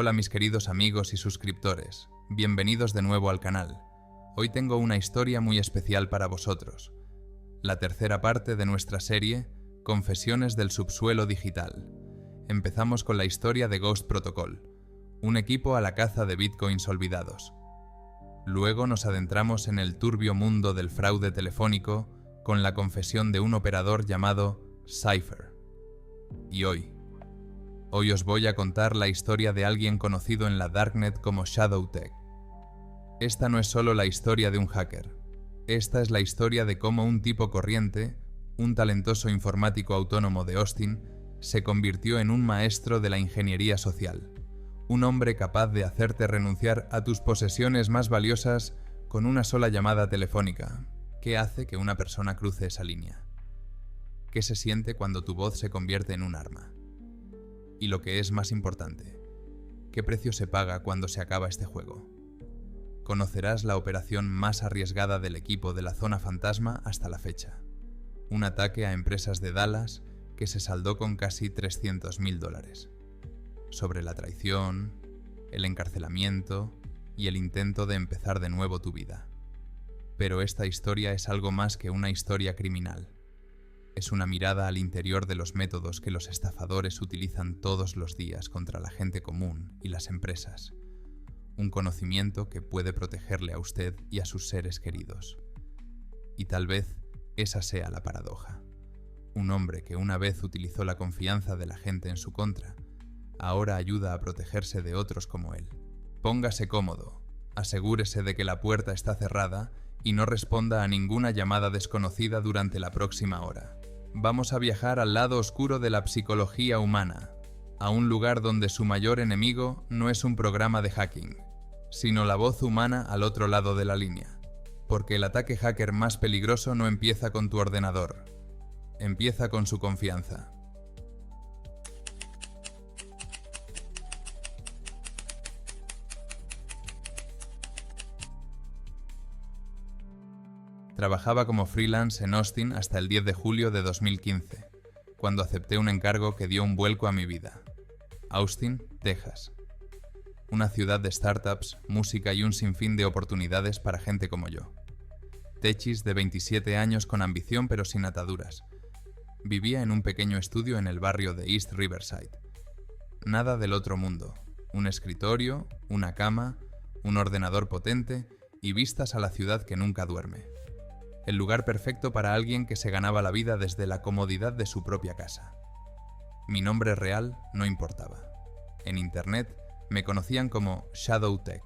Hola mis queridos amigos y suscriptores, bienvenidos de nuevo al canal. Hoy tengo una historia muy especial para vosotros. La tercera parte de nuestra serie, Confesiones del Subsuelo Digital. Empezamos con la historia de Ghost Protocol, un equipo a la caza de bitcoins olvidados. Luego nos adentramos en el turbio mundo del fraude telefónico con la confesión de un operador llamado Cypher. Y hoy os voy a contar la historia de alguien conocido en la Darknet como ShadowTech. Esta no es solo la historia de un hacker. Esta es la historia de cómo un tipo corriente, un talentoso informático autónomo de Austin, se convirtió en un maestro de la ingeniería social. Un hombre capaz de hacerte renunciar a tus posesiones más valiosas con una sola llamada telefónica. ¿Qué hace que una persona cruce esa línea? ¿Qué se siente cuando tu voz se convierte en un arma? Y lo que es más importante, ¿qué precio se paga cuando se acaba este juego? Conocerás la operación más arriesgada del equipo de la Zona Fantasma hasta la fecha. Un ataque a empresas de Dallas que se saldó con casi $300.000. Sobre la traición, el encarcelamiento y el intento de empezar de nuevo tu vida. Pero esta historia es algo más que una historia criminal. Es una mirada al interior de los métodos que los estafadores utilizan todos los días contra la gente común y las empresas. Un conocimiento que puede protegerle a usted y a sus seres queridos. Y tal vez esa sea la paradoja. Un hombre que una vez utilizó la confianza de la gente en su contra, ahora ayuda a protegerse de otros como él. Póngase cómodo, asegúrese de que la puerta está cerrada y no responda a ninguna llamada desconocida durante la próxima hora. Vamos a viajar al lado oscuro de la psicología humana, a un lugar donde su mayor enemigo no es un programa de hacking, sino la voz humana al otro lado de la línea. Porque el ataque hacker más peligroso no empieza con tu ordenador, empieza con su confianza. Trabajaba como freelance en Austin hasta el 10 de julio de 2015, cuando acepté un encargo que dio un vuelco a mi vida. Austin, Texas. Una ciudad de startups, música y un sinfín de oportunidades para gente como yo. Techis de 27 años con ambición pero sin ataduras. Vivía en un pequeño estudio en el barrio de East Riverside. Nada del otro mundo. Un escritorio, una cama, un ordenador potente y vistas a la ciudad que nunca duerme. El lugar perfecto para alguien que se ganaba la vida desde la comodidad de su propia casa. Mi nombre real no importaba. En internet me conocían como ShadowTech.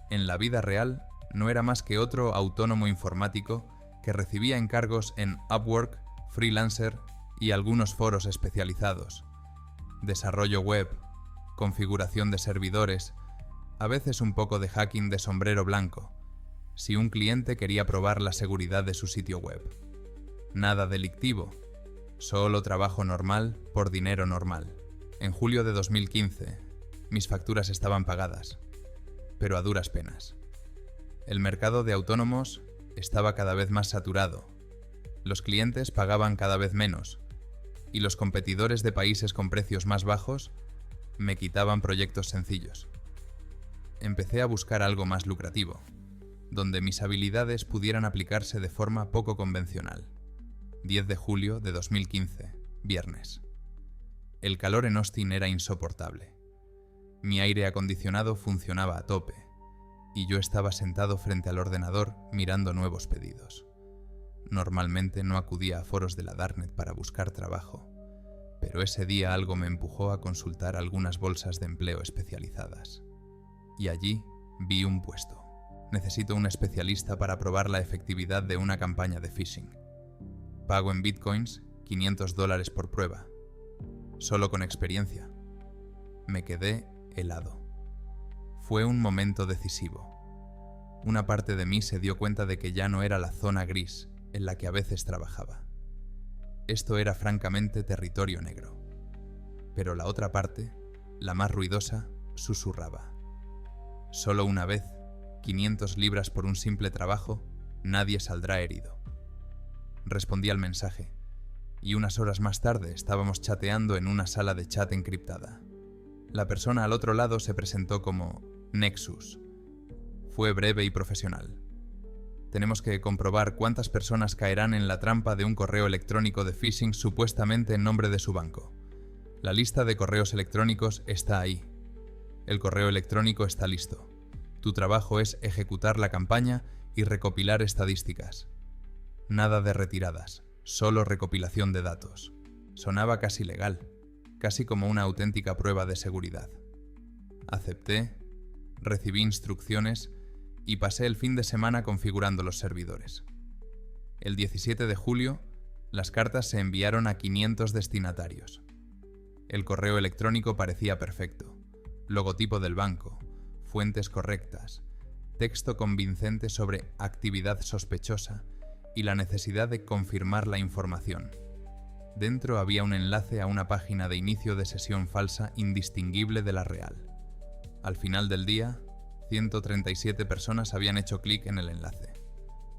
En la vida real no era más que otro autónomo informático que recibía encargos en Upwork, Freelancer y algunos foros especializados. Desarrollo web, configuración de servidores, a veces un poco de hacking de sombrero blanco, si un cliente quería probar la seguridad de su sitio web. Nada delictivo, solo trabajo normal por dinero normal. En julio de 2015, mis facturas estaban pagadas, pero a duras penas. El mercado de autónomos estaba cada vez más saturado, los clientes pagaban cada vez menos, y los competidores de países con precios más bajos me quitaban proyectos sencillos. Empecé a buscar algo más lucrativo, donde mis habilidades pudieran aplicarse de forma poco convencional. 10 de julio de 2015, viernes. El calor en Austin era insoportable. Mi aire acondicionado funcionaba a tope, y yo estaba sentado frente al ordenador mirando nuevos pedidos. Normalmente no acudía a foros de la Darknet para buscar trabajo, pero ese día algo me empujó a consultar algunas bolsas de empleo especializadas. Y allí vi un puesto. Necesito un especialista para probar la efectividad de una campaña de phishing. Pago en bitcoins, $500 por prueba. Solo con experiencia. Me quedé helado. Fue un momento decisivo. Una parte de mí se dio cuenta de que ya no era la zona gris en la que a veces trabajaba. Esto era francamente territorio negro. Pero la otra parte, la más ruidosa, susurraba. Solo una vez, 500 libras por un simple trabajo, nadie saldrá herido. Respondí al mensaje, y unas horas más tarde estábamos chateando en una sala de chat encriptada. La persona al otro lado se presentó como Nexus. Fue breve y profesional. Tenemos que comprobar cuántas personas caerán en la trampa de un correo electrónico de phishing supuestamente en nombre de su banco. La lista de correos electrónicos está ahí. El correo electrónico está listo. Tu trabajo es ejecutar la campaña y recopilar estadísticas. Nada de retiradas, solo recopilación de datos. Sonaba casi legal, casi como una auténtica prueba de seguridad. Acepté, recibí instrucciones y pasé el fin de semana configurando los servidores. El 17 de julio, las cartas se enviaron a 500 destinatarios. El correo electrónico parecía perfecto. Logotipo del banco, fuentes correctas, texto convincente sobre actividad sospechosa y la necesidad de confirmar la información. Dentro había un enlace a una página de inicio de sesión falsa indistinguible de la real. Al final del día, 137 personas habían hecho clic en el enlace.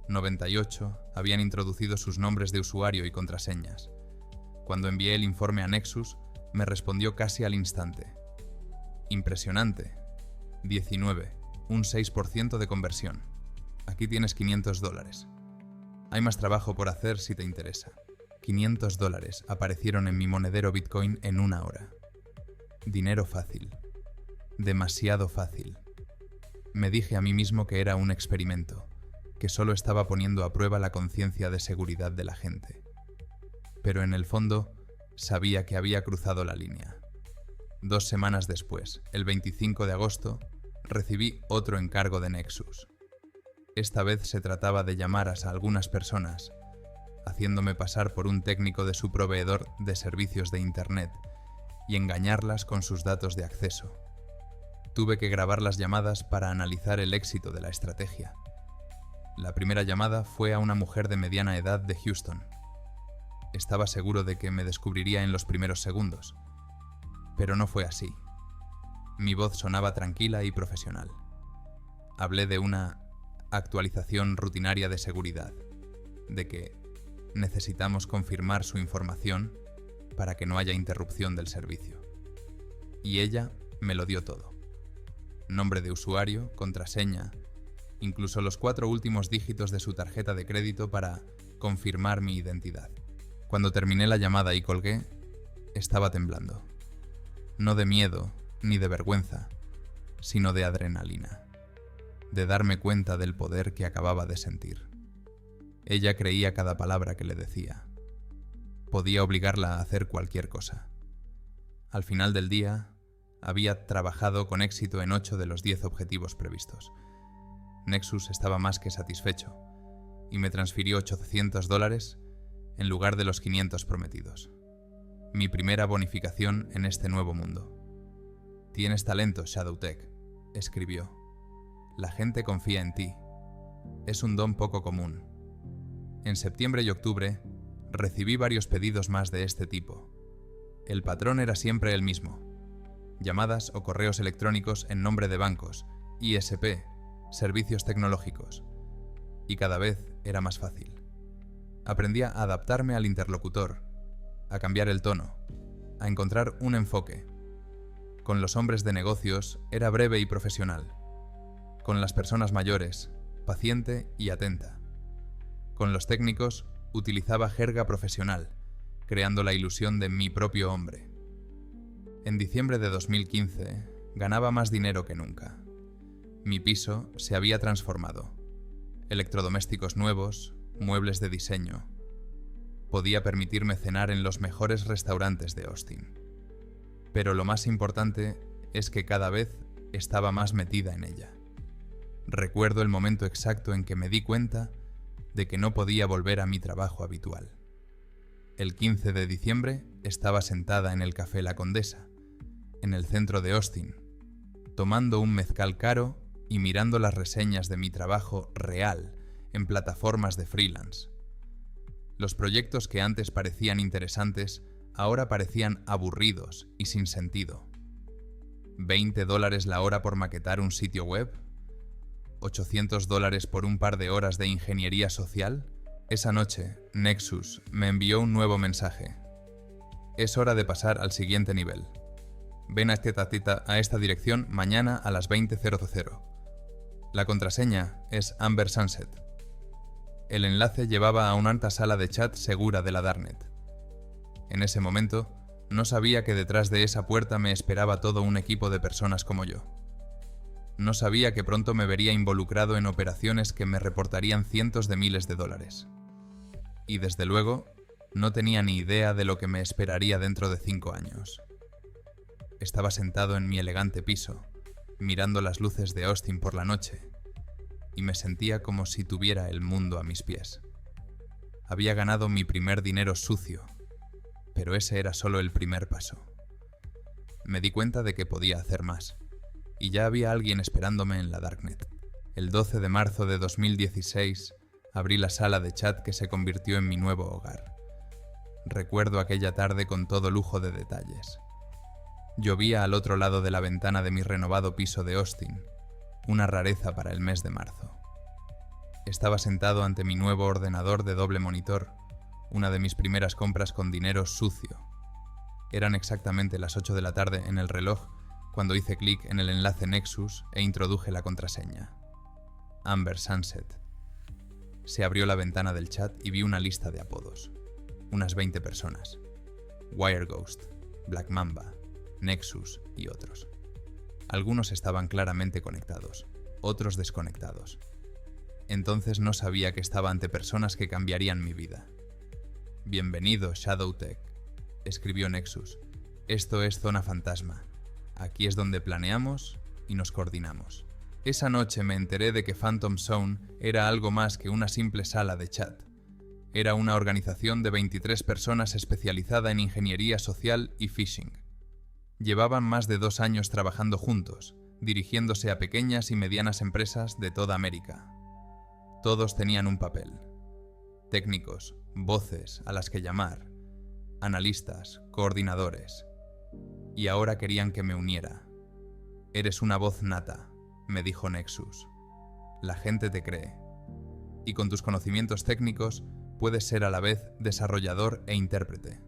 98 habían introducido sus nombres de usuario y contraseñas. Cuando envié el informe a Nexus, me respondió casi al instante. Impresionante. 19, un 6% de conversión. Aquí tienes $500. Hay más trabajo por hacer si te interesa. $500 aparecieron en mi monedero Bitcoin en 1 hora. Dinero fácil. Demasiado fácil. Me dije a mí mismo que era un experimento, que solo estaba poniendo a prueba la conciencia de seguridad de la gente. Pero en el fondo, sabía que había cruzado la línea. 2 semanas después, el 25 de agosto, recibí otro encargo de Nexus. Esta vez se trataba de llamar a algunas personas, haciéndome pasar por un técnico de su proveedor de servicios de Internet y engañarlas con sus datos de acceso. Tuve que grabar las llamadas para analizar el éxito de la estrategia. La primera llamada fue a una mujer de mediana edad de Houston. Estaba seguro de que me descubriría en los primeros segundos, pero no fue así. Mi voz sonaba tranquila y profesional. Hablé de una actualización rutinaria de seguridad, de que necesitamos confirmar su información para que no haya interrupción del servicio. Y ella me lo dio todo. Nombre de usuario, contraseña, incluso los 4 últimos dígitos de su tarjeta de crédito para confirmar mi identidad. Cuando terminé la llamada y colgué, estaba temblando. No de miedo ni de vergüenza, sino de adrenalina, de darme cuenta del poder que acababa de sentir. Ella creía cada palabra que le decía. Podía obligarla a hacer cualquier cosa. Al final del día, había trabajado con éxito en 8 de los 10 objetivos previstos. Nexus estaba más que satisfecho y me transfirió $800 en lugar de los 500 prometidos. Mi primera bonificación en este nuevo mundo. Tienes talento, ShadowTech, escribió. La gente confía en ti. Es un don poco común. En septiembre y octubre, recibí varios pedidos más de este tipo. El patrón era siempre el mismo. Llamadas o correos electrónicos en nombre de bancos, ISP, servicios tecnológicos. Y cada vez era más fácil. Aprendí a adaptarme al interlocutor, a cambiar el tono, a encontrar un enfoque. Con los hombres de negocios era breve y profesional. Con las personas mayores, paciente y atenta. Con los técnicos, utilizaba jerga profesional, creando la ilusión de mi propio hombre. En diciembre de 2015, ganaba más dinero que nunca. Mi piso se había transformado. Electrodomésticos nuevos, muebles de diseño. Podía permitirme cenar en los mejores restaurantes de Austin. Pero lo más importante es que cada vez estaba más metida en ella. Recuerdo el momento exacto en que me di cuenta de que no podía volver a mi trabajo habitual. El 15 de diciembre estaba sentada en el Café La Condesa, en el centro de Austin, tomando un mezcal caro y mirando las reseñas de mi trabajo real en plataformas de freelance. Los proyectos que antes parecían interesantes ahora parecían aburridos y sin sentido. $20 la hora por maquetar un sitio web, $800 por un par de horas de ingeniería social. Esa noche, Nexus me envió un nuevo mensaje. Es hora de pasar al siguiente nivel. Ven a esta dirección mañana a las 20:00. La contraseña es Amber Sunset. El enlace llevaba a una alta sala de chat segura de la Darknet. En ese momento, no sabía que detrás de esa puerta me esperaba todo un equipo de personas como yo. No sabía que pronto me vería involucrado en operaciones que me reportarían cientos de miles de dólares. Y desde luego, no tenía ni idea de lo que me esperaría dentro de 5 años. Estaba sentado en mi elegante piso, mirando las luces de Austin por la noche, y me sentía como si tuviera el mundo a mis pies. Había ganado mi primer dinero sucio, pero ese era solo el primer paso. Me di cuenta de que podía hacer más, y ya había alguien esperándome en la Darknet. El 12 de marzo de 2016 abrí la sala de chat que se convirtió en mi nuevo hogar. Recuerdo aquella tarde con todo lujo de detalles. Llovía al otro lado de la ventana de mi renovado piso de Austin, una rareza para el mes de marzo. Estaba sentado ante mi nuevo ordenador de doble monitor, una de mis primeras compras con dinero sucio. Eran exactamente las 8 de la tarde en el reloj cuando hice clic en el enlace Nexus e introduje la contraseña. Amber Sunset. Se abrió la ventana del chat y vi una lista de apodos. Unas 20 personas. Wireghost, Black Mamba, Nexus y otros. Algunos estaban claramente conectados, otros desconectados. Entonces no sabía que estaba ante personas que cambiarían mi vida. Bienvenido, ShadowTech, escribió Nexus. Esto es Zona Fantasma. Aquí es donde planeamos y nos coordinamos. Esa noche me enteré de que Phantom Zone era algo más que una simple sala de chat. Era una organización de 23 personas especializada en ingeniería social y phishing. Llevaban más de 2 años trabajando juntos, dirigiéndose a pequeñas y medianas empresas de toda América. Todos tenían un papel. Técnicos, voces a las que llamar, analistas, coordinadores. Y ahora querían que me uniera. Eres una voz nata, me dijo Nexus. La gente te cree. Y con tus conocimientos técnicos, puedes ser a la vez desarrollador e intérprete.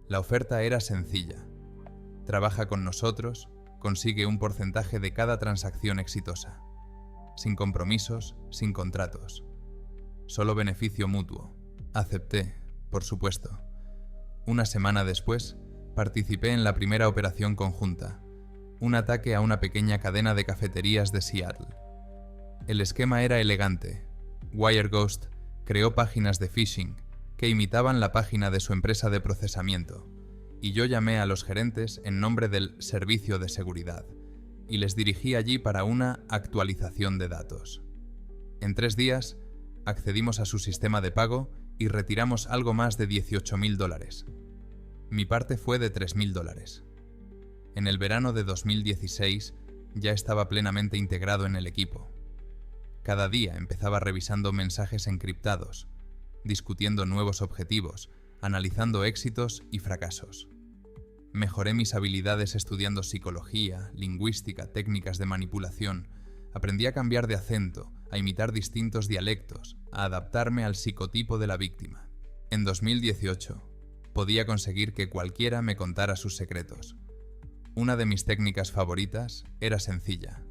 La oferta era sencilla. Trabaja con nosotros, consigue un porcentaje de cada transacción exitosa. Sin compromisos, sin contratos. Solo beneficio mutuo. Acepté, por supuesto. Una semana después, participé en la primera operación conjunta, un ataque a una pequeña cadena de cafeterías de Seattle. El esquema era elegante. Wireghost creó páginas de phishing que imitaban la página de su empresa de procesamiento, y yo llamé a los gerentes en nombre del servicio de seguridad, y les dirigí allí para una actualización de datos. En 3 días, accedimos a su sistema de pago y retiramos algo más de $18,000. Mi parte fue de $3,000. En el verano de 2016 ya estaba plenamente integrado en el equipo. Cada día empezaba revisando mensajes encriptados, discutiendo nuevos objetivos, analizando éxitos y fracasos. Mejoré mis habilidades estudiando psicología, lingüística, técnicas de manipulación. Aprendí a cambiar de acento, a imitar distintos dialectos, a adaptarme al psicotipo de la víctima. En 2018, podía conseguir que cualquiera me contara sus secretos. Una de mis técnicas favoritas era sencilla.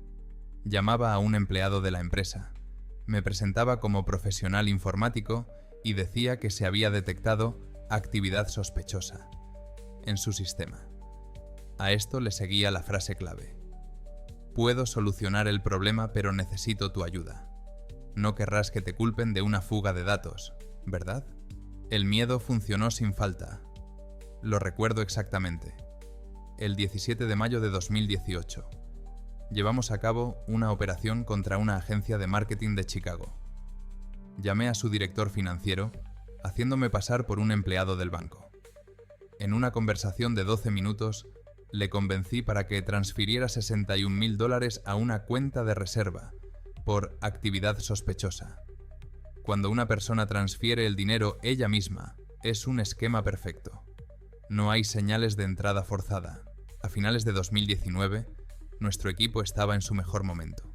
Llamaba a un empleado de la empresa, me presentaba como profesional informático y decía que se había detectado actividad sospechosa en su sistema. A esto le seguía la frase clave. Puedo solucionar el problema, pero necesito tu ayuda. No querrás que te culpen de una fuga de datos, ¿verdad? El miedo funcionó sin falta. Lo recuerdo exactamente. El 17 de mayo de 2018. Llevamos a cabo una operación contra una agencia de marketing de Chicago. Llamé a su director financiero, haciéndome pasar por un empleado del banco. En una conversación de 12 minutos, le convencí para que transfiriera $61,000 a una cuenta de reserva por actividad sospechosa. Cuando una persona transfiere el dinero ella misma, es un esquema perfecto. No hay señales de entrada forzada. A finales de 2019, nuestro equipo estaba en su mejor momento.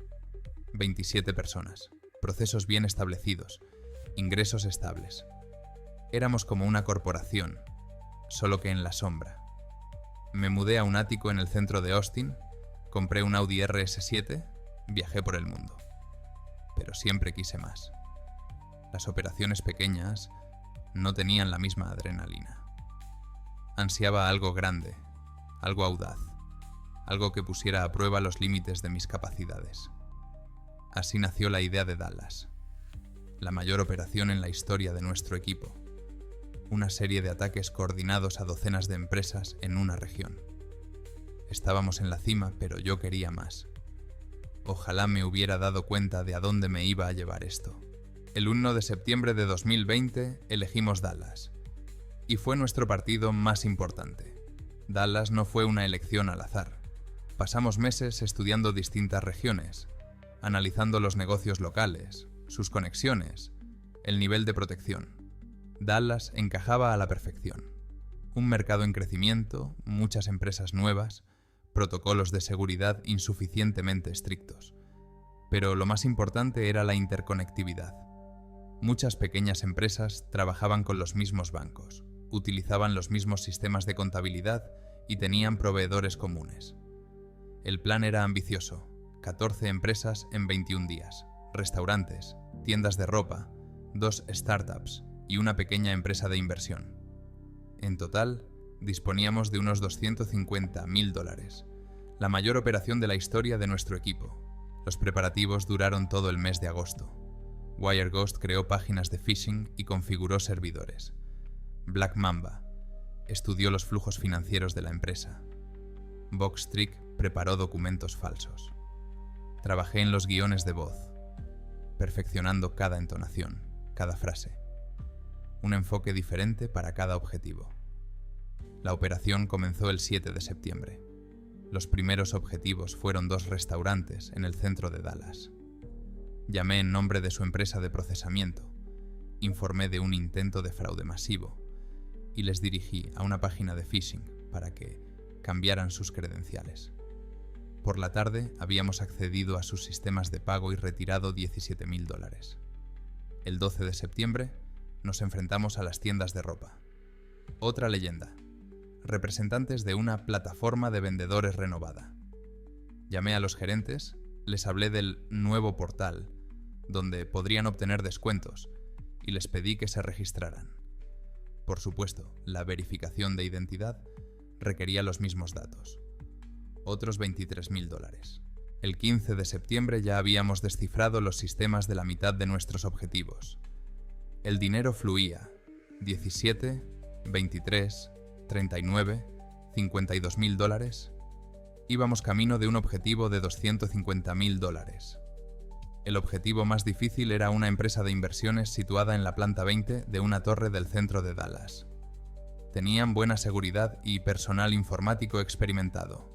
27 personas, procesos bien establecidos, ingresos estables. Éramos como una corporación, solo que en la sombra. Me mudé a un ático en el centro de Austin, compré un Audi RS7, viajé por el mundo. Pero siempre quise más. Las operaciones pequeñas no tenían la misma adrenalina. Ansiaba algo grande, algo audaz, algo que pusiera a prueba los límites de mis capacidades. Así nació la idea de Dallas, la mayor operación en la historia de nuestro equipo. Una serie de ataques coordinados a docenas de empresas en una región. Estábamos en la cima, pero yo quería más. Ojalá me hubiera dado cuenta de a dónde me iba a llevar esto. El 1 de septiembre de 2020 elegimos Dallas, y fue nuestro partido más importante. Dallas no fue una elección al azar. Pasamos meses estudiando distintas regiones, analizando los negocios locales, sus conexiones, el nivel de protección. Dallas encajaba a la perfección. Un mercado en crecimiento, muchas empresas nuevas, protocolos de seguridad insuficientemente estrictos. Pero lo más importante era la interconectividad. Muchas pequeñas empresas trabajaban con los mismos bancos, utilizaban los mismos sistemas de contabilidad y tenían proveedores comunes. El plan era ambicioso: 14 empresas en 21 días, restaurantes, tiendas de ropa, 2 startups y una pequeña empresa de inversión. En total, disponíamos de unos $250.000, la mayor operación de la historia de nuestro equipo. Los preparativos duraron todo el mes de agosto. WireGhost creó páginas de phishing y configuró servidores. Black Mamba estudió los flujos financieros de la empresa. Boxtrick preparó documentos falsos. Trabajé en los guiones de voz, perfeccionando cada entonación, cada frase. Un enfoque diferente para cada objetivo. La operación comenzó el 7 de septiembre. Los primeros objetivos fueron 2 restaurantes en el centro de Dallas. Llamé en nombre de su empresa de procesamiento, informé de un intento de fraude masivo y les dirigí a una página de phishing para que cambiaran sus credenciales. Por la tarde habíamos accedido a sus sistemas de pago y retirado $17.000. El 12 de septiembre nos enfrentamos a las tiendas de ropa. Otra leyenda. Representantes de una plataforma de vendedores renovada. Llamé a los gerentes, les hablé del nuevo portal, donde podrían obtener descuentos, y les pedí que se registraran. Por supuesto, la verificación de identidad requería los mismos datos. Otros $23.000. El 15 de septiembre ya habíamos descifrado los sistemas de la mitad de nuestros objetivos. El dinero fluía: 17, 23, 39, $52.000. Íbamos camino de un objetivo de $250.000. El objetivo más difícil era una empresa de inversiones situada en la planta 20 de una torre del centro de Dallas. Tenían buena seguridad y personal informático experimentado.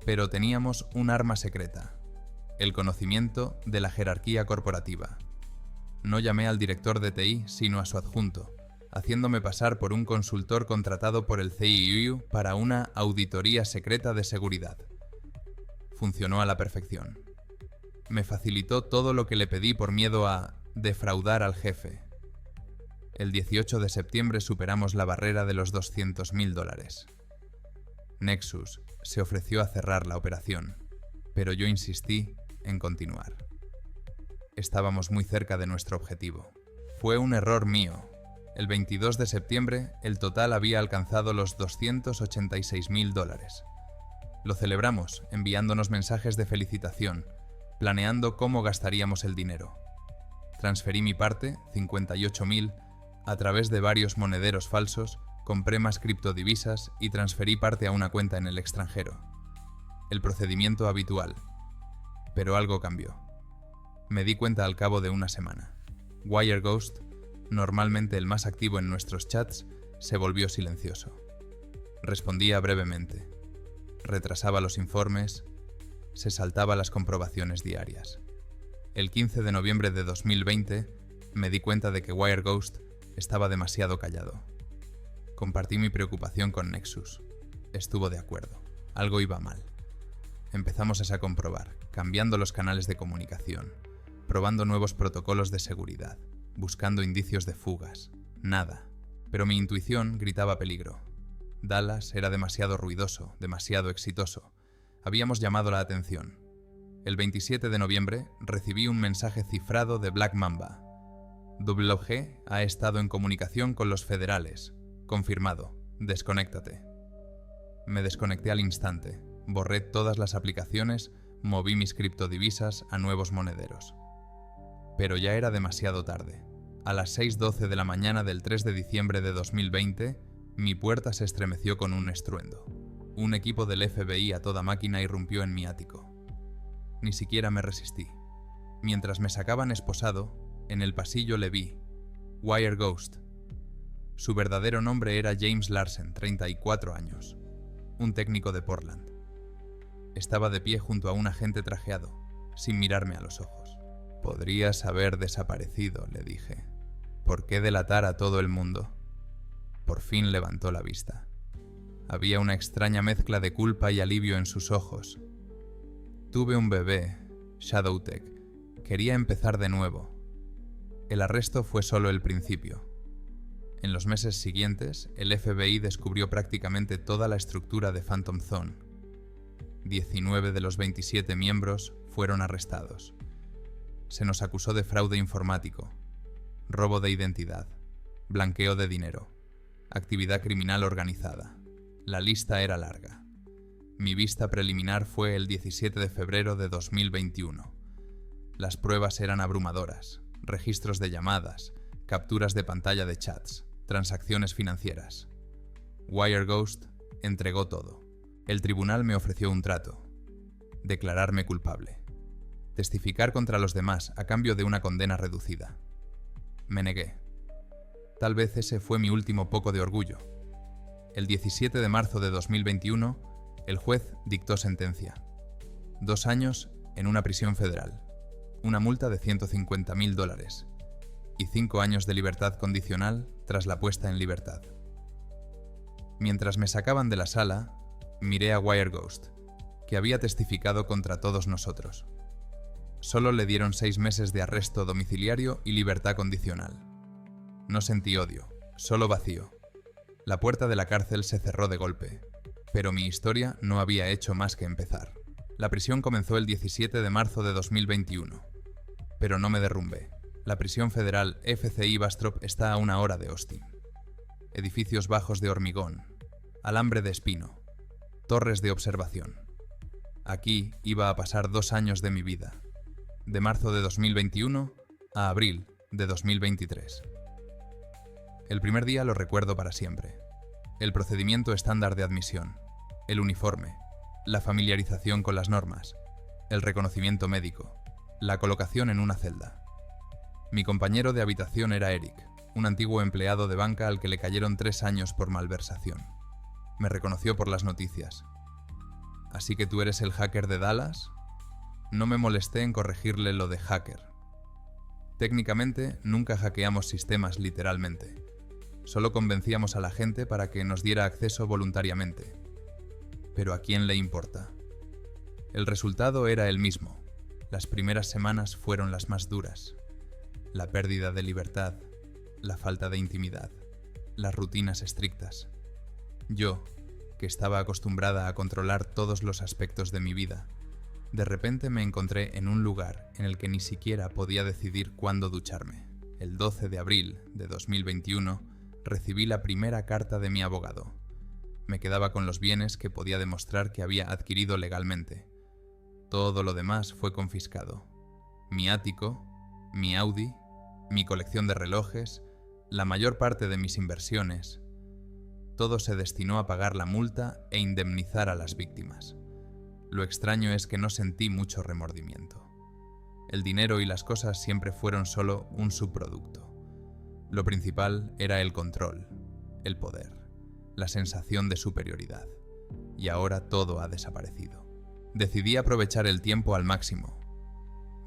Pero teníamos un arma secreta: el conocimiento de la jerarquía corporativa. No llamé al director de TI, sino a su adjunto, haciéndome pasar por un consultor contratado por el CIU para una auditoría secreta de seguridad. Funcionó a la perfección. Me facilitó todo lo que le pedí por miedo a defraudar al jefe. El 18 de septiembre superamos la barrera de los $200.000. Nexus se ofreció a cerrar la operación, pero yo insistí en continuar. Estábamos muy cerca de nuestro objetivo. Fue un error mío. El 22 de septiembre, el total había alcanzado los $286.000. Lo celebramos enviándonos mensajes de felicitación, planeando cómo gastaríamos el dinero. Transferí mi parte, $58.000, a través de varios monederos falsos, compré más criptodivisas y transferí parte a una cuenta en el extranjero. El procedimiento habitual. Pero algo cambió. Me di cuenta al cabo de una semana. WireGhost, normalmente el más activo en nuestros chats, se volvió silencioso. Respondía brevemente. Retrasaba los informes. Se saltaba las comprobaciones diarias. El 15 de noviembre de 2020 me di cuenta de que WireGhost estaba demasiado callado. Compartí mi preocupación con Nexus. Estuvo de acuerdo. Algo iba mal. Empezamos a comprobar, cambiando los canales de comunicación, probando nuevos protocolos de seguridad, buscando indicios de fugas. Nada. Pero mi intuición gritaba peligro. Dallas era demasiado ruidoso, demasiado exitoso. Habíamos llamado la atención. El 27 de noviembre recibí un mensaje cifrado de Black Mamba. WG ha estado en comunicación con los federales. Confirmado. Desconéctate. Me desconecté al instante. Borré todas las aplicaciones, moví mis criptodivisas a nuevos monederos. Pero ya era demasiado tarde. A las 6:12 de la mañana del 3 de diciembre de 2020, mi puerta se estremeció con un estruendo. Un equipo del FBI a toda máquina irrumpió en mi ático. Ni siquiera me resistí. Mientras me sacaban esposado, en el pasillo le vi. Wire Ghost. Su verdadero nombre era James Larsen, 34 años. Un técnico de Portland. Estaba de pie junto a un agente trajeado, sin mirarme a los ojos. Podrías haber desaparecido, le dije. ¿Por qué delatar a todo el mundo? Por fin levantó la vista. Había una extraña mezcla de culpa y alivio en sus ojos. Tuve un bebé, Shadowtech. Quería empezar de nuevo. El arresto fue solo el principio. En los meses siguientes, el FBI descubrió prácticamente toda la estructura de Phantom Zone. 19 de los 27 miembros fueron arrestados. Se nos acusó de fraude informático, robo de identidad, blanqueo de dinero, actividad criminal organizada. La lista era larga. Mi vista preliminar fue el 17 de febrero de 2021. Las pruebas eran abrumadoras: registros de llamadas, capturas de pantalla de chats, transacciones financieras. WireGhost entregó todo. El tribunal me ofreció un trato: declararme culpable, testificar contra los demás a cambio de una condena reducida. Me negué. Tal vez ese fue mi último poco de orgullo. El 17 de marzo de 2021, el juez dictó sentencia. 2 años en una prisión federal, una multa de $150.000 y 5 años de libertad condicional tras la puesta en libertad. Mientras me sacaban de la sala, miré a WireGhost, que había testificado contra todos nosotros. Solo le dieron 6 meses de arresto domiciliario y libertad condicional. No sentí odio, solo vacío. La puerta de la cárcel se cerró de golpe, pero mi historia no había hecho más que empezar. La prisión comenzó el 17 de marzo de 2021, pero no me derrumbé. La prisión federal FCI Bastrop está a 1 hora de Austin. Edificios bajos de hormigón, alambre de espino, torres de observación. Aquí iba a pasar 2 años de mi vida, de marzo de 2021 a abril de 2023. El primer día lo recuerdo para siempre. El procedimiento estándar de admisión, el uniforme, la familiarización con las normas, el reconocimiento médico, la colocación en una celda. Mi compañero de habitación era Eric, un antiguo empleado de banca al que le cayeron 3 años por malversación. Me reconoció por las noticias. ¿Así que tú eres el hacker de Dallas? No me molesté en corregirle lo de hacker. Técnicamente, nunca hackeamos sistemas literalmente. Solo convencíamos a la gente para que nos diera acceso voluntariamente. Pero ¿a quién le importa? El resultado era el mismo. Las primeras semanas fueron las más duras. La pérdida de libertad, la falta de intimidad, las rutinas estrictas. Yo, que estaba acostumbrada a controlar todos los aspectos de mi vida, de repente me encontré en un lugar en el que ni siquiera podía decidir cuándo ducharme. El 12 de abril de 2021 recibí la primera carta de mi abogado. Me quedaba con los bienes que podía demostrar que había adquirido legalmente. Todo lo demás fue confiscado. Mi ático, mi Audi, mi colección de relojes, la mayor parte de mis inversiones. Todo se destinó a pagar la multa e indemnizar a las víctimas. Lo extraño es que no sentí mucho remordimiento. El dinero y las cosas siempre fueron solo un subproducto. Lo principal era el control, el poder, la sensación de superioridad. Y ahora todo ha desaparecido. Decidí aprovechar el tiempo al máximo.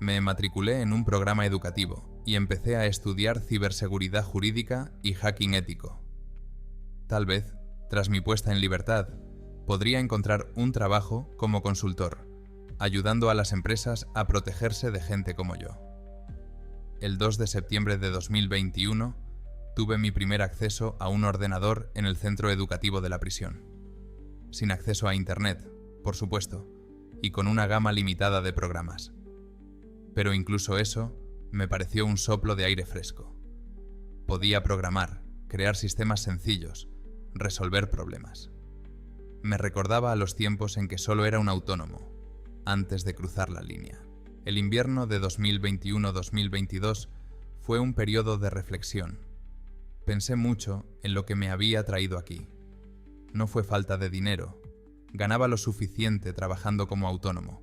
Me matriculé en un programa educativo y empecé a estudiar ciberseguridad jurídica y hacking ético. Tal vez, tras mi puesta en libertad, podría encontrar un trabajo como consultor, ayudando a las empresas a protegerse de gente como yo. El 2 de septiembre de 2021, tuve mi primer acceso a un ordenador en el centro educativo de la prisión. Sin acceso a Internet, por supuesto, y con una gama limitada de programas. Pero incluso eso me pareció un soplo de aire fresco. Podía programar, crear sistemas sencillos, resolver problemas. Me recordaba a los tiempos en que solo era un autónomo, antes de cruzar la línea. El invierno de 2021-2022 fue un periodo de reflexión. Pensé mucho en lo que me había traído aquí. No fue falta de dinero. Ganaba lo suficiente trabajando como autónomo.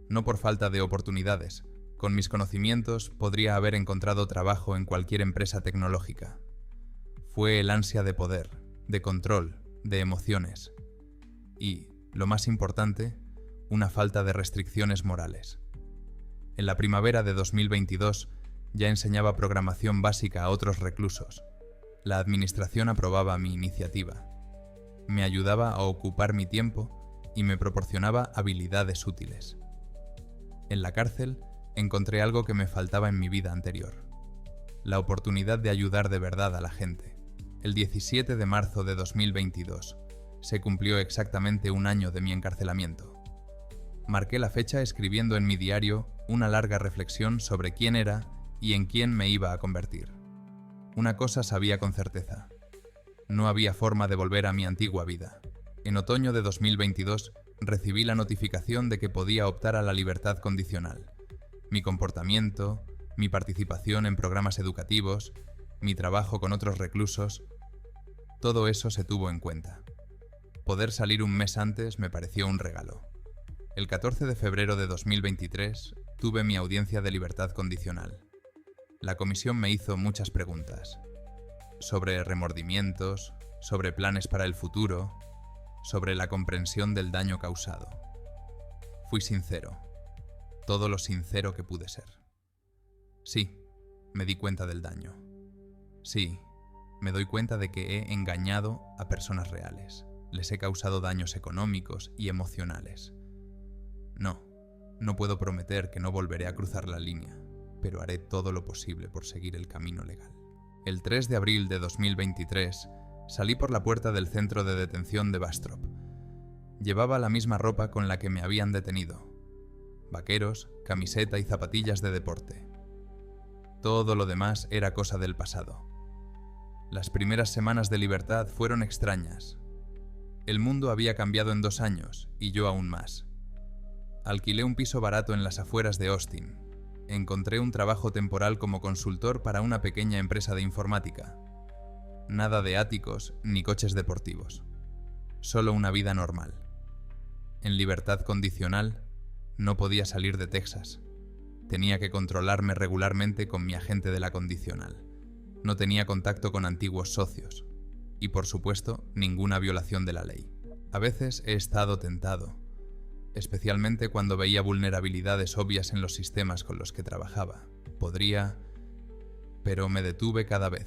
No por falta de oportunidades. Con mis conocimientos podría haber encontrado trabajo en cualquier empresa tecnológica. Fue el ansia de poder, de control, de emociones. Y, lo más importante, una falta de restricciones morales. En la primavera de 2022 ya enseñaba programación básica a otros reclusos. La administración aprobaba mi iniciativa. Me ayudaba a ocupar mi tiempo y me proporcionaba habilidades útiles. En la cárcel encontré algo que me faltaba en mi vida anterior: la oportunidad de ayudar de verdad a la gente. El 17 de marzo de 2022 se cumplió exactamente un año de mi encarcelamiento. Marqué la fecha escribiendo en mi diario una larga reflexión sobre quién era y en quién me iba a convertir. Una cosa sabía con certeza: no había forma de volver a mi antigua vida. En otoño de 2022 recibí la notificación de que podía optar a la libertad condicional. Mi comportamiento, mi participación en programas educativos, mi trabajo con otros reclusos, todo eso se tuvo en cuenta. Poder salir un mes antes me pareció un regalo. El 14 de febrero de 2023 tuve mi audiencia de libertad condicional. La comisión me hizo muchas preguntas. Sobre remordimientos, sobre planes para el futuro, sobre la comprensión del daño causado. Fui sincero, todo lo sincero que pude ser. Sí, me di cuenta del daño. Sí, me doy cuenta de que he engañado a personas reales. Les he causado daños económicos y emocionales. No puedo prometer que no volveré a cruzar la línea, pero haré todo lo posible por seguir el camino legal. El 3 de abril de 2023 salí por la puerta del centro de detención de Bastrop. Llevaba la misma ropa con la que me habían detenido: vaqueros, camiseta y zapatillas de deporte. Todo lo demás era cosa del pasado. Las primeras semanas de libertad fueron extrañas. El mundo había cambiado en 2 años, y yo aún más. Alquilé un piso barato en las afueras de Austin. Encontré un trabajo temporal como consultor para una pequeña empresa de informática. Nada de áticos ni coches deportivos. Solo una vida normal. En libertad condicional, no podía salir de Texas. Tenía que controlarme regularmente con mi agente de la condicional. No tenía contacto con antiguos socios. Y por supuesto, ninguna violación de la ley. A veces he estado tentado, especialmente cuando veía vulnerabilidades obvias en los sistemas con los que trabajaba. Pero me detuve cada vez.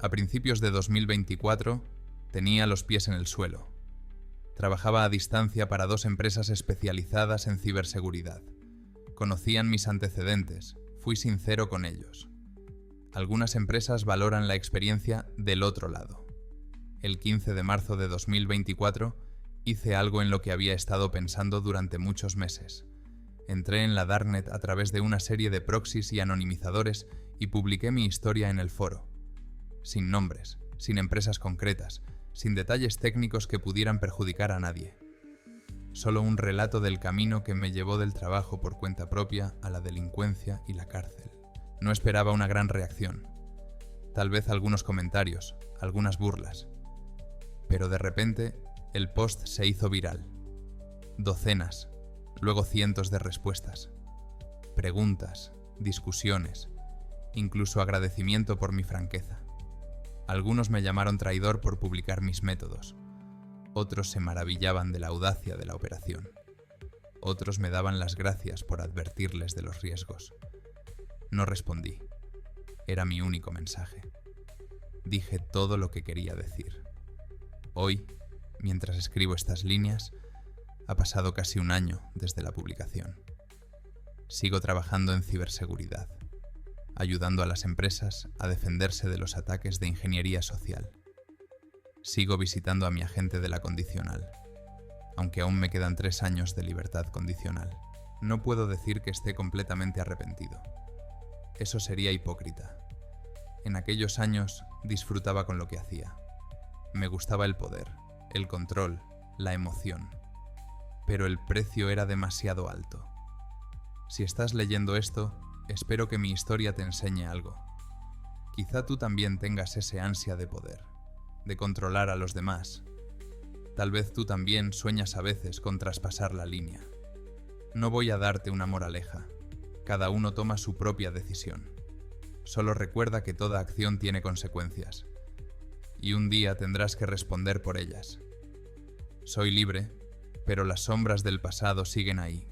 A principios de 2024 tenía los pies en el suelo. Trabajaba a distancia para 2 empresas especializadas en ciberseguridad. Conocían mis antecedentes, fui sincero con ellos. Algunas empresas valoran la experiencia del otro lado. El 15 de marzo de 2024 hice algo en lo que había estado pensando durante muchos meses. Entré en la Darknet a través de una serie de proxies y anonimizadores y publiqué mi historia en el foro. Sin nombres, sin empresas concretas, sin detalles técnicos que pudieran perjudicar a nadie. Solo un relato del camino que me llevó del trabajo por cuenta propia a la delincuencia y la cárcel. No esperaba una gran reacción. Tal vez algunos comentarios, algunas burlas. Pero de repente, el post se hizo viral. Docenas, luego cientos de respuestas. Preguntas, discusiones, incluso agradecimiento por mi franqueza. Algunos me llamaron traidor por publicar mis métodos. Otros se maravillaban de la audacia de la operación. Otros me daban las gracias por advertirles de los riesgos. No respondí. Era mi único mensaje. Dije todo lo que quería decir. Hoy, mientras escribo estas líneas, ha pasado casi un año desde la publicación. Sigo trabajando en ciberseguridad. ayudando a las empresas a defenderse de los ataques de ingeniería social. Sigo visitando a mi agente de la condicional, aunque aún me quedan 3 años de libertad condicional. No puedo decir que esté completamente arrepentido. Eso sería hipócrita. En aquellos años disfrutaba con lo que hacía. Me gustaba el poder, el control, la emoción. Pero el precio era demasiado alto. Si estás leyendo esto, espero que mi historia te enseñe algo. Quizá tú también tengas ese ansia de poder, de controlar a los demás. Tal vez tú también sueñas a veces con traspasar la línea. No voy a darte una moraleja. Cada uno toma su propia decisión. Solo recuerda que toda acción tiene consecuencias. Y un día tendrás que responder por ellas. Soy libre, pero las sombras del pasado siguen ahí,